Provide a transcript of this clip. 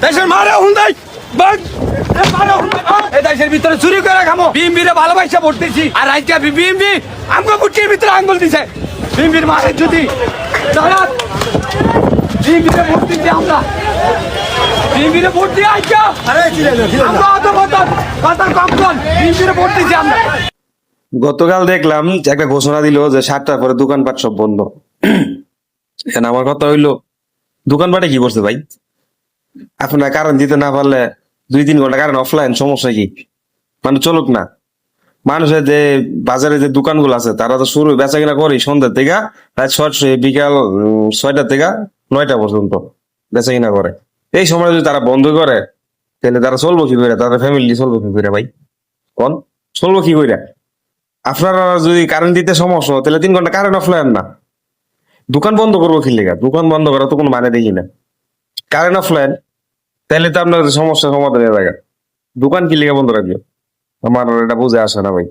দেশের মারে Hyundai bug এই দেশের ভিতরে চুরি করে খামো বিএমপিরে ভালোবাসা ভর্তিছি আর আজকে বিএমপি আমগো বুটির ভিতরে আঙ্গুল দিছে বিএমপির মারে যদি দাঁড়াত বিএমপিরে ভর্তিছি আমরা বিএমপিরে ভর্তি আইকা আরে আমরা অত কথা কম কর বিএমপিরে ভর্তিছি আমরা। গতকাল দেখলাম যে একটা ঘোষণা দিল যে 7টার পরে দোকানপাট সব বন্ধ। এখন আমার কথা হইলো দোকানপাটে কি করছে ভাই? আপনার কারেন্ট দিতে না পারলে 2-3 ঘন্টা কারেন্ট অফলাইন, সমস্যা কি? মানে চলুক না। মানুষের যে বাজারে যে দোকানগুলো আছে তারা তো শুরু বেচা কিনা করি সন্ধ্যা থেকে রাত 6টা বিকাল 6টা থেকে 9টা পর্যন্ত বেচা কিনা করে। এই সময় যদি তারা বন্ধ করে তাহলে তারা চলবো কি করে? তাদের ফ্যামিলি চলবো কি করে ভাই? কোন চলবো কি করে? আপনারা যদি কারেন্ট দিতে সমস্যা হয়, তাহলে 3 ঘন্টা কারেন্ট অফলাইন না, দোকান বন্ধ করবো কি লেগা? দোকান বন্ধ করা তো কোনো মানে দেখি না। কারেন্ট অফলাইন তাহলে তো আপনার সমস্যা সমাধান হয়ে যায়। দোকান কি লেগে বন্ধ রাখবে? আমার এটা বুঝে আসে না ভাই।